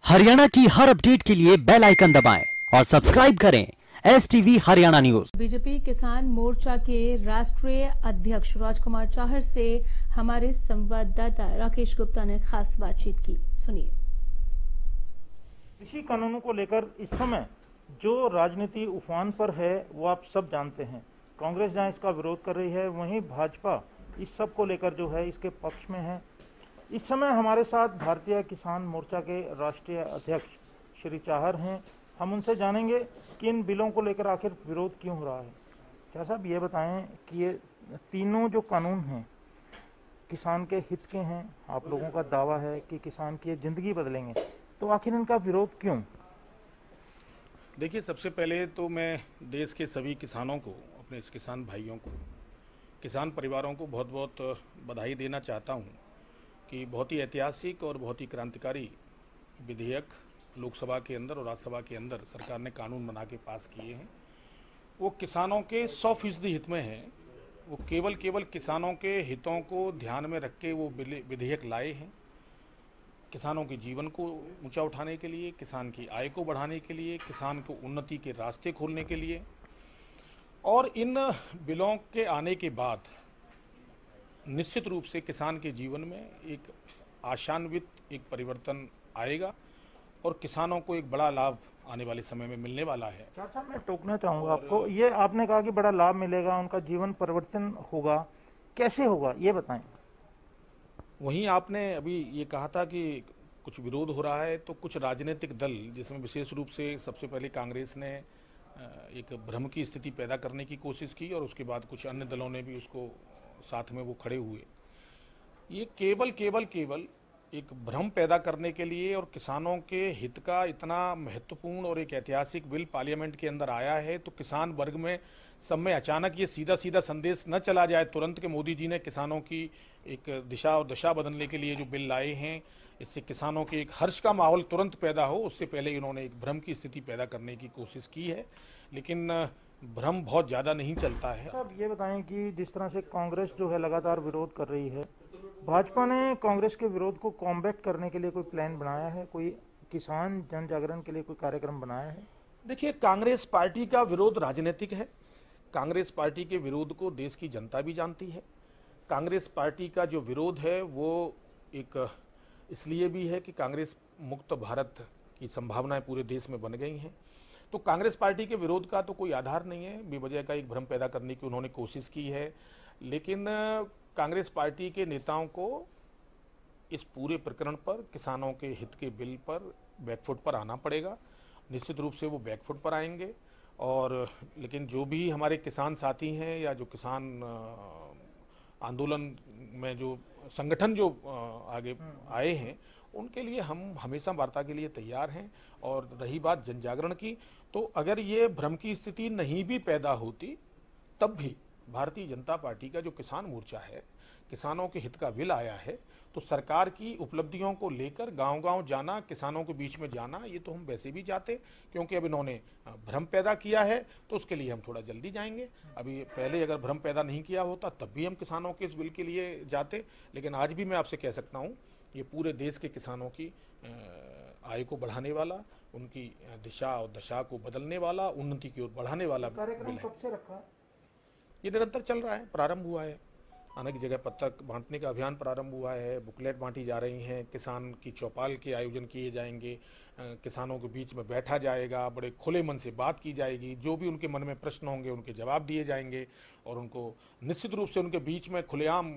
हरियाणा की हर अपडेट के लिए बेल आइकन दबाएं और सब्सक्राइब करें STV हरियाणा न्यूज। बीजेपी किसान मोर्चा के राष्ट्रीय अध्यक्ष राजकुमार चाहर से हमारे संवाददाता राकेश गुप्ता ने खास बातचीत की। सुनिए। कृषि कानूनों को लेकर इस समय जो राजनीति उफान पर है वो आप सब जानते हैं। कांग्रेस जहां इसका विरोध कर रही है, वहीं भाजपा इस सब को लेकर जो है इसके पक्ष में है। इस समय हमारे साथ भारतीय किसान मोर्चा के राष्ट्रीय अध्यक्ष श्री चाहर हैं। हम उनसे जानेंगे कि इन बिलों को लेकर आखिर विरोध क्यों हो रहा है। चाहर साहब, ये बताएं कि ये तीनों जो कानून हैं किसान के हित के हैं। आप लोगों का दावा है कि किसान की जिंदगी बदलेंगे, तो आखिर इनका विरोध क्यों? देखिए, सबसे पहले तो मैं देश के सभी किसानों को, अपने किसान भाइयों को, किसान परिवारों को बहुत बहुत बधाई देना चाहता हूं कि बहुत ही ऐतिहासिक और बहुत ही क्रांतिकारी विधेयक लोकसभा के अंदर और राज्यसभा के अंदर सरकार ने कानून बना के पास किए हैं। वो किसानों के 100% हित में है। वो केवल किसानों के हितों को ध्यान में रख के वो विधेयक लाए हैं। किसानों के जीवन को ऊंचा उठाने के लिए, किसान की आय को बढ़ाने के लिए, किसान को उन्नति के रास्ते खोलने के लिए। और इन बिलों के आने के बाद निश्चित रूप से किसान के जीवन में एक आशान्वित एक परिवर्तन आएगा और किसानों को एक बड़ा लाभ आने वाले समय में मिलने वाला है। चाचा, मैं टोकना चाहूंगा आपको। ये आपने कहा कि बड़ा लाभ मिलेगा, उनका जीवन परिवर्तन होगा, कैसे होगा ये बताएं। वहीं आपने अभी ये कहा था कि कुछ विरोध हो रहा है, तो कुछ राजनीतिक दल, जिसमें विशेष रूप से सबसे पहले कांग्रेस ने एक भ्रम की स्थिति पैदा करने की कोशिश की और उसके बाद कुछ अन्य दलों ने भी उसको साथ में वो खड़े हुए। ये केवल एक भ्रम पैदा करने के लिए और किसानों के हित का इतना महत्वपूर्ण और एक ऐतिहासिक बिल पार्लियामेंट के अंदर आया है, तो किसान वर्ग में सब में अचानक ये सीधा संदेश न चला जाए तुरंत के मोदी जी ने किसानों की एक दिशा और दशा बदलने के लिए जो बिल लाए हैं, इससे किसानों के एक हर्ष का माहौल तुरंत पैदा हो, उससे पहले इन्होंने एक भ्रम की स्थिति पैदा करने की कोशिश की है। लेकिन भ्रम बहुत ज्यादा नहीं चलता है। अब ये बताएं कि जिस तरह से कांग्रेस जो है लगातार विरोध कर रही है, भाजपा ने कांग्रेस के विरोध को कॉम्बैट करने के लिए कोई प्लान बनाया है, कोई किसान जन जागरण के लिए कोई कार्यक्रम बनाया है? देखिए, कांग्रेस पार्टी का विरोध राजनीतिक है। कांग्रेस पार्टी के विरोध को देश की जनता भी जानती है। कांग्रेस पार्टी का जो विरोध है वो एक इसलिए भी है कि कांग्रेस मुक्त भारत की संभावनाएं पूरे देश में बन गई हैं। तो कांग्रेस पार्टी के विरोध का तो कोई आधार नहीं है। बेवजह का एक भ्रम पैदा करने की उन्होंने कोशिश की है। लेकिन कांग्रेस पार्टी के नेताओं को इस पूरे प्रकरण पर, किसानों के हित के बिल पर बैकफुट पर आना पड़ेगा। निश्चित रूप से वो बैकफुट पर आएंगे। और लेकिन जो भी हमारे किसान साथी हैं या जो किसान आंदोलन में जो संगठन जो आगे आए हैं, उनके लिए हम हमेशा वार्ता के लिए तैयार हैं। और रही बात जन जागरण की, तो अगर ये भ्रम की स्थिति नहीं भी पैदा होती, तब भी भारतीय जनता पार्टी का जो किसान मोर्चा है, किसानों के हित का बिल आया है, तो सरकार की उपलब्धियों को लेकर गांव-गांव जाना, किसानों के बीच में जाना, ये तो हम वैसे भी जाते, क्योंकि अब इन्होंने भ्रम पैदा किया है, तो उसके लिए हम थोड़ा जल्दी जाएंगे। अभी पहले अगर भ्रम पैदा नहीं किया होता तब भी हम किसानों के इस बिल के लिए जाते। लेकिन आज भी मैं आपसे कह सकता हूं, ये पूरे देश के किसानों की आय को बढ़ाने वाला, उनकी दिशा और दशा को बदलने वाला, उन्नति की ओर बढ़ाने वाला कार्यक्रम कब से रखा? ये निरंतर चल रहा है, प्रारंभ हुआ है। अनेक जगह पत्रक बांटने का अभियान प्रारंभ हुआ है, बुकलेट बांटी जा रही हैं, किसान की चौपाल के आयोजन किए जाएंगे, किसानों के बीच में बैठा जाएगा, बड़े खुले मन से बात की जाएगी, जो भी उनके मन में प्रश्न होंगे उनके जवाब दिए जाएंगे और उनको निश्चित रूप से उनके बीच में खुलेआम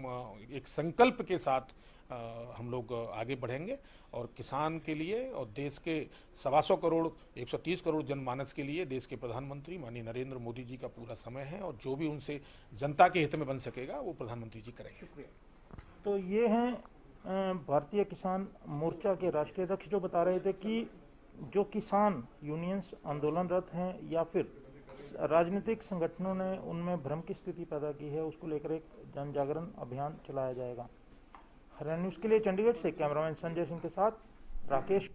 एक संकल्प के साथ हम लोग आगे बढ़ेंगे। और किसान के लिए और देश के 125 करोड़ 130 करोड़ जनमानस के लिए देश के प्रधानमंत्री माननीय नरेंद्र मोदी जी का पूरा समय है और जो भी उनसे जनता के हित में बन सकेगा वो प्रधानमंत्री जी करेंगे। शुक्रिया। तो ये हैं भारतीय किसान मोर्चा के राष्ट्रीय अध्यक्ष, जो बता रहे थे कि जो किसान यूनियंस आंदोलनरत हैं या फिर राजनीतिक संगठनों ने उनमें भ्रम की स्थिति पैदा की है, उसको लेकर एक जन जागरण अभियान चलाया जाएगा। हरियाणा न्यूज के लिए चंडीगढ़ से कैमरामैन संजय सिंह के साथ राकेश।